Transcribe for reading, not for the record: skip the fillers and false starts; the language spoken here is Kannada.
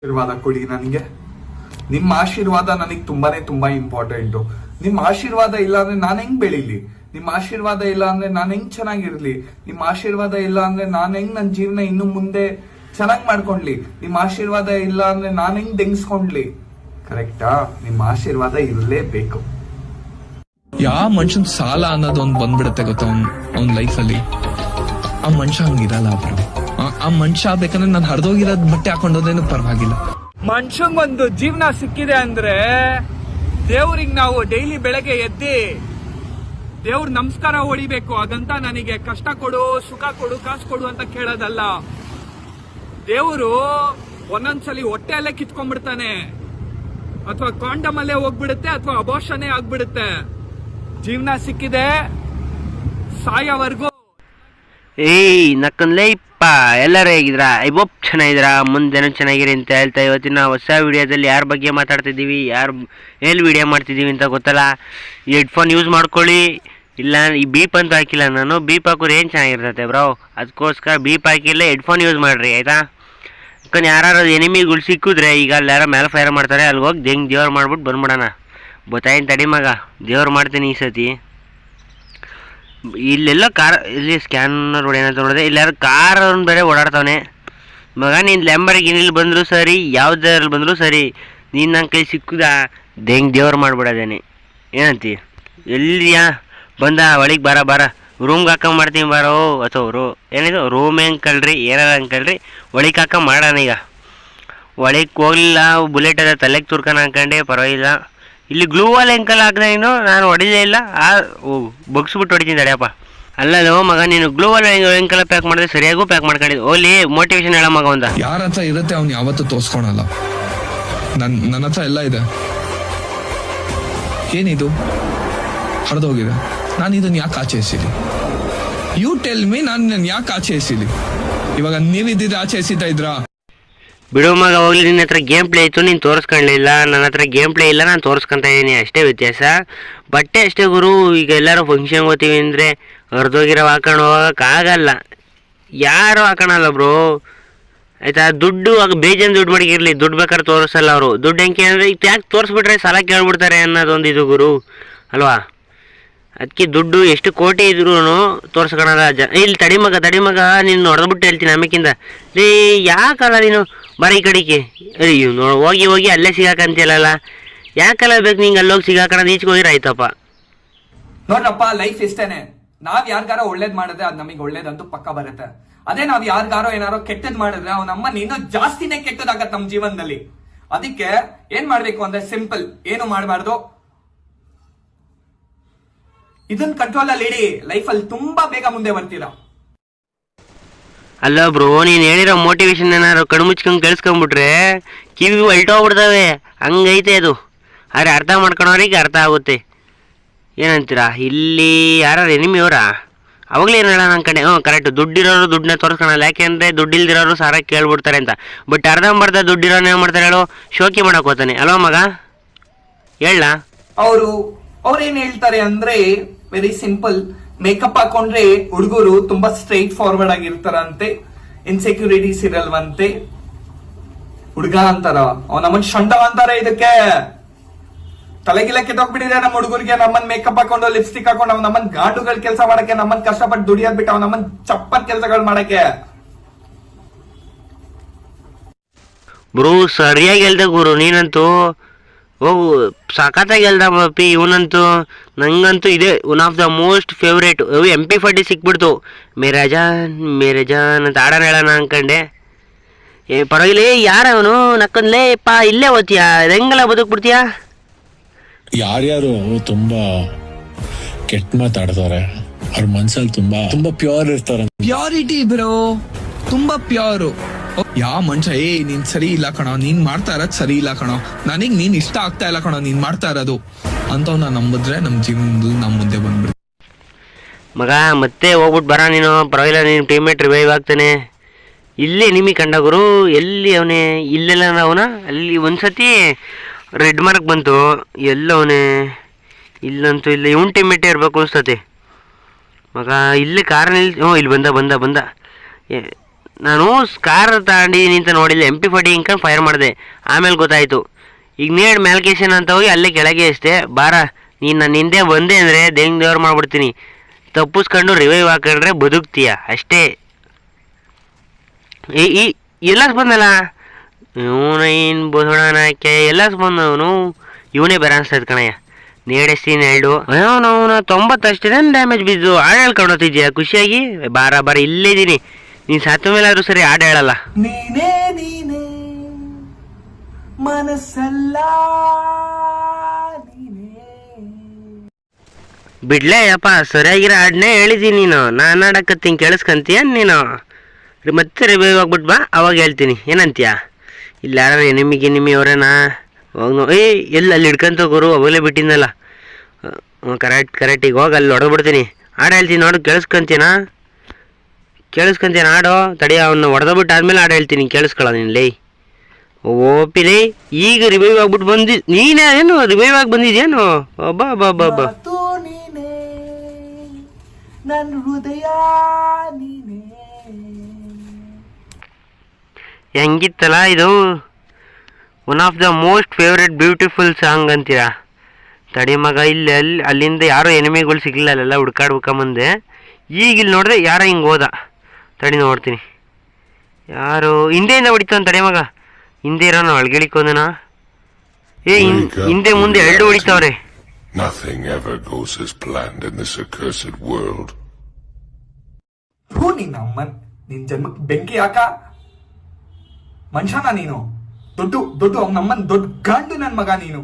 ಆಶೀರ್ವಾದ ಕೊಡಿ ನನಗೆ. ನಿಮ್ಮ ಆಶೀರ್ವಾದ ನನಗೆ ತುಂಬಾ ಇಂಪಾರ್ಟೆಂಟು. ನಿಮ್ಮ ಆಶೀರ್ವಾದ ಇಲ್ಲ ಅಂದ್ರೆ ನಾನು ಹೆಂಗ್ ಬೆಳೀಲಿ? ನಿಮ್ಮ ಆಶೀರ್ವಾದ ಇಲ್ಲ ಅಂದ್ರೆ ನಾನು ಹೆಂಗ್ ಚೆನ್ನಾಗಿರ್ಲಿ? ನಿಮ್ಮ ಆಶೀರ್ವಾದ ಇಲ್ಲ ಅಂದ್ರೆ ನಾನು ಹೆಂಗ್ ನನ್ನ ಜೀವನ ಇನ್ನು ಮುಂದೆ ಚೆನ್ನಾಗಿ ಮಾಡ್ಕೊಂಡ್ಲಿ? ನಿಮ್ಮ ಆಶೀರ್ವಾದ ಇಲ್ಲ ಅಂದ್ರೆ ನಾನು ಹೆಂಗ್ ಡೆಂಗಿಸ್ಕೊಂಡ್ಲಿ? ಕರೆಕ್ಟಾ? ನಿಮ್ಮ ಆಶೀರ್ವಾದ ಇರಲೇಬೇಕು. ಯಾವ ಮನುಷ್ಯನ್ ಸಾಲ ಅನ್ನೋದು ಒಂದ್ ಬಂದ್ಬಿಡುತ್ತೆ ಗೊತ್ತಾ ಅವ್ನ ಲೈಫಲ್ಲಿ. ಆ ಮನುಷ್ಯ ಹಂಗಿರಲ್ಲ ಬ್ರೋ. ಆ ಮನುಷ್ಯ ಬೇಕಂದ್ರೆ ನಾನು ಹರಿದೋಗಿರೋದ್ ಬಟ್ಟೆ ಹಾಕೊಂಡೋದೇನು ಪರವಾಗಿಲ್ಲ. ಮನುಷ್ಯಂಗೊಂದು ಜೀವನ ಸಿಕ್ಕಿದೆ ಅಂದ್ರೆ ದೇವ್ರಿಗೆ ನಾವು ಡೈಲಿ ಬೆಳಗ್ಗೆ ಎದ್ದಿ ದೇವ್ರ ನಮಸ್ಕಾರ ಹೊಡಿಬೇಕು. ಅದಂತ ನನಗೆ ಕಷ್ಟ ಕೊಡು, ಸುಖ ಕೊಡು, ಕಾಸು ಕೊಡು ಅಂತ ಕೇಳೋದಲ್ಲ. ದೇವರು ಒಂದೊಂದ್ಸಲಿ ಹೊಟ್ಟೆಯಲ್ಲೇ ಕಿತ್ಕೊಂಡ್ಬಿಡ್ತಾನೆ, ಅಥವಾ ಕಾಂಡಮ್ ಅಲ್ಲೇ ಹೋಗ್ಬಿಡುತ್ತೆ, ಅಥವಾ ಅಬೋಷಣೆ ಆಗ್ಬಿಡುತ್ತೆ. ಜೀವನ ಸಿಕ್ಕಿದೆ ಸಾಯೋವರೆಗೂ. ಏಯ್ ನಕ್ಕನ್ಲೇಪ್ಪ, ಎಲ್ಲರೂ ಹೇಗಿದ್ರಾ? ಐಬೊಪ್ ಚೆನ್ನಾಗಿದ್ರಾ? ಮುಂದೆನೂ ಚೆನ್ನಾಗಿರಿ ಅಂತ ಹೇಳ್ತಾ ಇವತ್ತಿನ ಹೊಸ ವಿಡಿಯೋದಲ್ಲಿ ಯಾರ ಬಗ್ಗೆ ಮಾತಾಡ್ತಿದ್ದೀವಿ, ಎಲ್ಲಿ ವಿಡಿಯೋ ಮಾಡ್ತಿದ್ದೀವಿ ಅಂತ ಗೊತ್ತಲ್ಲ. ಈ ಹೆಡ್ಫೋನ್ ಯೂಸ್ ಮಾಡ್ಕೊಳ್ಳಿ. ಇಲ್ಲ ಈ ಬೀಪ್ ಅಂತೂ ಹಾಕಿಲ್ಲ ನಾನು. ಬೀಪ್ ಹಾಕೋರು ಏನು ಚೆನ್ನಾಗಿರ್ತೈತೆ ಬ್ರೋ, ಅದಕ್ಕೋಸ್ಕರ ಬೀಪ್ ಹಾಕಿಲ್ಲ, ಹೆಡ್ಫೋನ್ ಯೂಸ್ ಮಾಡಿರಿ ಆಯಿತಾ. ಯಾಕಂದ್ರೆ ಯಾರು ಎನಿಮಿಗಳು ಸಿಕ್ಕಿದ್ರೆ ಈಗ ಅಲ್ಲಿ ಯಾರೋ ಮೇಲೆ ಫೈರ್ ಮಾಡ್ತಾರೆ, ಅಲ್ಲಿ ಹೋಗಿ ದೇವ್ರು ಮಾಡ್ಬಿಟ್ಟು ಬಂದ್ಬಿಡೋಣ. ಗೊತ್ತಾಯ್ತು ತಡಿ ಮಗ, ದೇವ್ರು ಮಾಡ್ತೀನಿ ಈ ಸತಿ. ಇಲ್ಲೆಲ್ಲ ಕಾರ್, ಇಲ್ಲಿ ಸ್ಕ್ಯಾನರ್ ಹೊಡೆಯೋಣ ನೋಡಿದೆ, ಇಲ್ಲಿ ಯಾರು ಕಾರ್ ಅವ್ನು ಬೇರೆ ಓಡಾಡ್ತಾವನೆ. ಮಗ ನೀನು ಲ್ಯಾಂಬರ್ಗಿನಿಲ್ಲಿ ಬಂದರೂ ಸರಿ, ಯಾವುದ್ರಲ್ಲಿ ಬಂದರೂ ಸರಿ, ನೀನು ನನ್ನ ಕೈ ಸಿಕ್ಕುದ ದೇವ್ರು ಮಾಡ್ಬಿಡೋದೇನೆ. ಏನಂತಿ? ಎಲ್ಲಿಯಾ ಬಂದ ಒಳಗೆ ಬಾರ ರೂಮ್ಗೆ ಹಾಕೊಂಡ್ ಮಾಡ್ತೀನಿ ಬಾರೋ. ಅಥವಾ ಏನಿದು ರೂಮ್ ಅಂಕಲ್ರಿ, ಏನಾರ ಅಂಕಲ್ರಿ, ಒಳಗೆ ಹಾಕೊಂಡ್ ಮಾಡೋಣ. ಈಗ ಒಳಗೆ ಹೋಗ್ಲಿಲ್ಲ, ಬುಲೆಟ್ ಅದ ತಲೆಗೆ ತುರ್ಕೊಂಡು ಹಾಕೊಂಡೆ, ಪರವಾಗಿಲ್ಲ. ಇಲ್ಲಿ ಗ್ಲೂ ವಾಲ್ ಅಂಕಲ್ ಹಾಕಿದೆ, ನಾನು ಹೊಡಿಲೇ ಇಲ್ಲ. ಬಗ್ಸ್ಬಿಟ್ಟು ಹೊಡಿತೀನಿ ತಡೆಯಪ್ಪ. ಅಲ್ಲೋ ಮಗ, ನೀನು ಗ್ಲೂ ವಾಲ್ ಅಂಕಲ್ ಪ್ಯಾಕ್ ಮಾಡಿದ್ರೆ ಸರಿಯಾಗೂ ಪ್ಯಾಕ್ ಮಾಡ್ಕೊಂಡಿದ್ದು. ಓಲಿ ಮೋಟಿವೇಶನ್ ಹೇಳ ಮಗ. ಒಂದ ಯಾರ ಹತ್ರ ಇರುತ್ತೆ ಅವ್ನು ಯಾವತ್ತೂ ತೋರ್ಸ್ಕೊಳಲ್ಲ. ನನ್ನ ಹತ್ರ ಎಲ್ಲ ಇದೆ. ಏನಿದು ಹರಿದೋಗಿದೆ, ನಾನು ಇದನ್ನ ಯಾಕೆ ಆಚೆ ಎಸಿಲಿ? ಯು ಟೆಲ್ ಮೀ, ನಾನು ಯಾಕೆ ಆಚೆ ಎಸಿಲಿ? ಇವಾಗ ನೀವಿದ್ದಿದ್ರೆ ಆಚೆ ಎಸಿತಾ ಇದ್ರಾ? ಬಿಡು ಮಗ, ಹೋಗ್ಲಿ. ನಿನ್ನ ಹತ್ರ ಗೇಮ್ ಪ್ಲೇ ಇತ್ತು, ನೀನು ತೋರಿಸ್ಕೊಳ್ಳಿಲ್ಲ. ನನ್ನ ಹತ್ರ ಗೇಮ್ ಪ್ಲೇ ಇಲ್ಲ, ನಾನು ತೋರಿಸ್ಕೊತಾ ಇದ್ದೀನಿ, ಅಷ್ಟೇ ವ್ಯತ್ಯಾಸ. ಬಟ್ಟೆ ಅಷ್ಟೇ ಗುರು. ಈಗ ಎಲ್ಲರೂ ಫಂಕ್ಷನ್ಗೆ ಹೋಗ್ತೀವಿ ಅಂದರೆ ಹರಿದೋಗಿರೋ ಹಾಕೊಂಡು ಹೋಗೋಕ್ಕಾಗಲ್ಲ, ಯಾರು ಹಾಕೋಣಲ್ಲ ಬ್ರೋ ಆಯಿತಾ. ದುಡ್ಡು ಬೇಜಾನ್ ದುಡ್ಡು ಮಡಗಿರಲಿ, ದುಡ್ಡು ಬೇಕಾದ್ರೆ ತೋರಿಸಲ್ಲ ಅವರು. ದುಡ್ಡು ಹೆಂಗೆ ಅಂದರೆ ಈಗ ಯಾಕೆ ತೋರಿಸ್ಬಿಟ್ರೆ ಸಾಲ ಕೇಳ್ಬಿಡ್ತಾರೆ ಅನ್ನೋದೊಂದು ಇದು ಗುರು ಅಲ್ವಾ. ಅದಕ್ಕೆ ದುಡ್ಡು ಎಷ್ಟು ಕೋಟಿ ಇದ್ರೂ ತೋರಿಸ್ಕೊಳಲ್ಲ ಇಲ್ಲಿ. ತಡಿ ಮಗ, ನೀನು ಹೊಡೆದ್ಬಿಟ್ಟು ಹೇಳ್ತೀನಿ ಆಮೇಕಿಂದ. ರೀ ಯಾಕಲ್ಲ ನೀನು ಬರ ಈ ಕಡೆಗೆ. ಅಯ್ಯೋ ಹೋಗಿ ಅಲ್ಲೇ ಸಿಗಾಕಂತಿಯಲ್ಲ, ಯಾಕಲ್ಲ ಬೇಕು ನಿಂಗೆ ಅಲ್ಲೋಗಿ ಸಿಗಾಕಣ? ಈಚೆಗೆ ಹೋಗಿರ ಆಯ್ತಪ್ಪ. ನೋಡ್ರಪ್ಪ, ಲೈಫ್ ಇಷ್ಟೇನೆ. ನಾವ್ ಯಾರಿಗಾರ ಒಳ್ಳೇದ್ ಮಾಡಿದ್ರೆ ಅದ್ ನಮಗೆ ಒಳ್ಳೇದಂತೂ ಪಕ್ಕ ಬರುತ್ತೆ. ಅದೇ ನಾವ್ ಯಾರಿಗಾರೋ ಏನಾರೋ ಕೆಟ್ಟದ್ ಮಾಡಿದ್ರೆ ಅವ್ನ ನಮ್ಮನ್ನ ಇನ್ನೂ ಜಾಸ್ತಿನೇ ಕೆಟ್ಟದಾಗತ್ತೆ ನಮ್ಮ ಜೀವನದಲ್ಲಿ. ಅದಕ್ಕೆ ಏನ್ ಮಾಡ್ಬೇಕು ಅಂದ್ರೆ ಸಿಂಪಲ್, ಏನು ಮಾಡಬಾರ್ದು, ಇದನ್ನ ಕಂಟ್ರೋಲ್ ಅಲ್ಲಿ ಇಡಿ. ಲೈಫ್ ಅಲ್ಲಿ ತುಂಬಾ ಬೇಗ ಮುಂದೆ ಬರ್ತೀರಾ. ಅಲ್ಲ ಬ್ರೋ, ನೀನು ಹೇಳಿರೋ ಮೋಟಿವೇಶನ್ ಏನಾರು ಕಣ್ಮುಚ್ಕೊಂಡು ಕೇಳಿಸ್ಕೊಂಡ್ಬಿಟ್ರೆ ಕಿವಿ ಹೊಲ್ಟೋಗ್ಬಿಡ್ತವೆ, ಹಂಗೈತೆ ಅದು. ಆದರೆ ಅರ್ಥ ಮಾಡ್ಕೊಳೋರಿಗೆ ಅರ್ಥ ಆಗುತ್ತೆ. ಏನಂತೀರಾ? ಇಲ್ಲಿ ಯಾರು ಎನಿಮಿಯವರಾ? ಅವಾಗಲೇ ಏನು ಹೇಳೋಣ ಅನ್ಕಂಡೆ. ಕರೆಕ್ಟ್. ದುಡ್ಡಿರೋರು ದುಡ್ಡನ್ನ ತೋರಿಸ್ಕೊಳಲ್ಲ, ಯಾಕೆಂದರೆ ದುಡ್ಡಿಲ್ದಿರೋರು ಸಾರ ಕೇಳ್ಬಿಡ್ತಾರೆ ಅಂತ. ಬಟ್ ಅರ್ಧಂಬರ್ಧ ದುಡ್ಡಿರೋನು ಏನು ಮಾಡ್ತಾರೆ ಹೇಳು? ಶೋಕಿ ಮಾಡಕ್ಕೆ ಹೋಗ್ತಾನೆ ಅಲ್ವಾ ಮಗ, ಹೇಳ. ಅವ್ರೇನ್ ಹೇಳ್ತಾರೆ ಅಂದ್ರೆ ವೆರಿ ಸಿಂಪಲ್, ಮೇಕಪ್ ಹಾಕೊಂಡ್ರೆ ಹುಡುಗರು ತುಂಬಾ ಸ್ಟ್ರೈಟ್ ಫಾರ್ವರ್ಡ್ ಆಗಿರ್ತಾರಂತೆ, ಇನ್ಸೆಕ್ಯೂರಿಟೀಸ್ ಇರಲ್ವಂತೆ. ಹುಡುಗ ಅಂತಾರ, ಅವ್ ನಮ್ಮನ್ ಶಂಡ ಅಂತಾರೆ. ಇದಕ್ಕೆ ತಲೆಗಿಲ್ಲ ಕೆಟ್ಟೋಗ್ಬಿಟ್ಟಿದೆ ನಮ್ಮ ಹುಡುಗರಿಗೆ. ನಮ್ಮನ್ ಮೇಕಪ್ ಹಾಕೊಂಡು ಲಿಪ್ಸ್ಟಿಕ್ ಹಾಕೊಂಡು ಅವ್ ನಮ್ಮನ್ ಗಾಂಡುಗಳ ಕೆಲಸ ಮಾಡಕ್ಕೆ, ನಮ್ಮನ್ ಕಷ್ಟಪಟ್ಟು ದುಡಿಯೋದ್ ಬಿಟ್ಟು ಅವ್ ನಮ್ಮನ್ ಚಪ್ಪನ್ ಕೆಲಸಗಳು ಮಾಡಕ್ಕೆ. ಬ್ರೋ ಸರಿಯಾಗಿ ಹೇಳ್ದೆ ಗುರು, ನೀನಂತೂ ಹೋಗು ಸಖತ್ತಾಗಿ ಹೇಳ್ದ ಪಿ. ಇವನಂತೂ ನಂಗಂತೂ ಇದೆ one of the most favourite. MP40 ಸಿಕ್ಬಿಡ್ತು. ಮೇರಾ ಜಾನ್ ಅಂತ ಆಡೋಣ ಹೇಳೋಣ ಅನ್ಕಂಡೆ. ಪರವಾಗಿಲ್ಲ. ಯಾರ ಅವನು? ನಕ್ಕಂದ್ಲೇ ಪಾ, ಇಲ್ಲೇ ಓದ್ತೀಯಾ? ಹೆಂಗೆಲ್ಲ ಬದುಕ್ಬಿಡ್ತೀಯಾ? ಯಾರ್ಯಾರು ತುಂಬಾ ಕೆಟ್ಟ ಮಾತಾಡ್ತಾರೆ, ಅವ್ರ ಮನ್ಸಲ್ಲಿ ತುಂಬಾ ಪ್ಯೂರ್ ಇರ್ತಾರೆ. ಪ್ಯೂರಿಟಿ ಬ್ರೋ, ತುಂಬಾ ಪ್ಯೂರು. ಯಾವ ಮನುಷ್ಯ ನೀನ್ ಸರಿ ಇಲ್ಲ ಕಣೋ, ನೀನ್ ಮಾಡ್ತಾ ಇರೋದ್ ಸರಿ ಇಲ್ಲ ಕಣೋ, ನನಗ್ ನೀನ್ ಇಷ್ಟ ಆಗ್ತಾ ಇಲ್ಲ ಕಣೋ ನೀನ್ ಮಾಡ್ತಾ ಇರೋದು ಅಂತವ್ನ ನಂಬಿದ್ರೆ ನಮ್ ಜೀವನದಲ್ಲಿ ನಮ್ ಮುಂದೆ ಬಂದ್ಬಿಡು. ಮಗ ಮತ್ತೆ ಹೋಗ್ಬಿಟ್ಟು ಬರ ನೀನು. ಪರವಾಗಿಲ್ಲ, ನೀನು ಟೀಮೇಟ್ ರಿವೈವ್ ಆಗ್ತಾನೆ. ಇಲ್ಲಿ ನಿಮಿ ಕಂಡ ಗುರು. ಎಲ್ಲಿ ಅವನೇ? ಇಲ್ಲೆಲ್ಲ ಅವನ ಅಲ್ಲಿ ಒಂದ್ಸತಿ ರೆಡ್ ಮಾರ್ಕ್ ಬಂತು. ಎಲ್ಲವನೇ? ಇಲ್ಲಂತೂ ಇಲ್ಲ. ಇವನ್ ಟೀಮೇಟೇ ಇರ್ಬೇಕು ಅನ್ಸ್ತತೆ ಮಗ. ಇಲ್ಲಿ ಕಾರ್ ನಿಲ್. ಇಲ್ಲಿ ಬಂದ ನಾನು ಸ್ಕಾರ್ ತಗೊಂಡಿದ್ದೀನಿ ಅಂತ ನೋಡಿಲ್ಲ, MP40 ಹಿಂಕೊಂಡು ಫೈರ್ ಮಾಡಿದೆ, ಆಮೇಲೆ ಗೊತ್ತಾಯಿತು. ಈಗ ನೇಡ್ ಮ್ಯಾಲ್ಕೇಶನ್ ಅಂತ ಹೋಗಿ ಅಲ್ಲೇ ಕೆಳಗೆ ಅಷ್ಟೇ ಬಾರ, ನೀನು ನನ್ನ ಹಿಂದೆ ಬಂದೆ ಅಂದರೆ ದೇವ್ರು ಮಾಡ್ಬಿಡ್ತೀನಿ, ತಪ್ಪಿಸ್ಕೊಂಡು ರಿವೈವ್ ಹಾಕೊಂಡ್ರೆ ಬದುಕ್ತೀಯ ಅಷ್ಟೇ. ಈ ಎಲ್ಲ ಬಂದಲ್ಲ ಇವನೇನು ಬೋಧೋಣಕ್ಕೆ ಎಲ್ಲ ಬಂದವನು, ಇವನೇ ಬೇರೆ ಅನ್ಸ್ತದೆ ಕಣಯ್ಯ. ನೇಡೆಸ್ತೀನಿ 2 ಅವನು 90 ಅಷ್ಟೇ ಡ್ಯಾಮೇಜ್ ಬಿದ್ದು ಹಾಡು ಹೇಳ್ಕೊಂಡು ಹೋಗ್ತಿದ್ಯಾ ಖುಷಿಯಾಗಿ. ಬಾರ ಇಲ್ಲೇ ಇದ್ದೀನಿ, ನೀನು ಸತ್ತ ಮೇಲಾದ್ರೂ ಸರಿ ಹಾಡು ಹೇಳಲ್ಲ. ನೀನೇ ನೀನೇ ಮನಸ್ಸಲ್ಲ ನೀನೇ. ಬಿಡ್ಲೇ ಅಪ್ಪ, ಸರಿಯಾಗಿರೋ ಹಾಡನ್ನೇ ಹೇಳಿದ್ದೀನಿ ನೀನು, ನಾನು ಹಾಡಕತ್ತೀನಿ ಕೇಳಿಸ್ಕೊಂತೀಯ ನೀನು? ಮತ್ತೆ ರಿವೈವ್ ಆಗ್ಬಿಟ್ಟು ಬಾ, ಅವಾಗ ಹೇಳ್ತೀನಿ, ಏನಂತೀಯ? ಇಲ್ಲ ಯಾರು ಎನಿಮಿ ಅವರೇನಾ? ಹೋಗಿ ಎಲ್ಲಿ ಅಲ್ಲಿ ಹಿಡ್ಕೊಂತ ಹೋಗೋರು, ಅವಾಗಲೇ ಬಿಟ್ಟಿದ್ದಲ್ಲ. ಕರೆಕ್ಟ್ ಈಗ ಹೋಗಿ ಅಲ್ಲಿ ಹೊಡೆದ್ಬಿಡ್ತೀನಿ, ಹಾಡು ಹೇಳ್ತೀನಿ ನೋಡು, ಕೇಳಿಸ್ಕೊಂತೀನಾ ಹಾಡು? ತಡಿ, ಅವನ್ನ ಹೊಡೆದ್ಬಿಟ್ಟು ಆದ್ಮೇಲೆ ಹಾಡು ಹೇಳ್ತೀನಿ, ಕೇಳಿಸ್ಕೊಳ್ಳ ನೀನು ಲೈ. ಓಪಿಲೇ ಈಗ ರಿವೈವ್ ಆಗ್ಬಿಟ್ಟು ನೀನೇ ಏನು ರಿವೈವ್ ಆಗಿ ಬಂದಿದ್ಯೇನು? ಅಬ್ಬಾ ನೀನೇ ನನ್ನ ಹೃದಯ ನೀನೇ. ಹೆಂಗಿತ್ತಲ್ಲ ಇದು, one of the most favourite beautiful song ಅಂತೀರಾ? ತಡಿ ಮಗ, ಅಲ್ಲಿಂದ ಯಾರೋ ಎನಿಮಿಗಳು ಸಿಗಲಿಲ್ಲ, ಅಲ್ಲೆಲ್ಲ ಹುಡ್ಕಾಡ್ಬೇಕಂಬಂದೆ. ಈಗ ಇಲ್ಲಿ ನೋಡಿದ್ರೆ ಯಾರೋ ಹಿಂಗೆ ಹೋದ, ತಡಿ ನೋಡ್ತೀನಿ. ಯಾರು ಹಿಂದೆಯಿಂದ ಹೊಡಿತಾನೆ, ತಡಿ ಮಗ, ಹಿಂದೆ ಇರೋನು ಅಳ್ಗಳಿಕೊಂದನ. ಹಿಂದೆ ಮುಂದೆ 2 ಹೊಡಿತಾವ್ರೆ. Nothing ever goes as planned in this accursed world. ನಿನ್ ಜನ್ಮಕ್ಕೆ ಬೆಂಕಿ ಹಾಕ ಮನುಷ್ಯನ ನೀನು, ದೊಡ್ಡ ನಮ್ಮನ್ ದೊಡ್ಡ ಗಂಡು ನನ್ ಮಗ ನೀನು.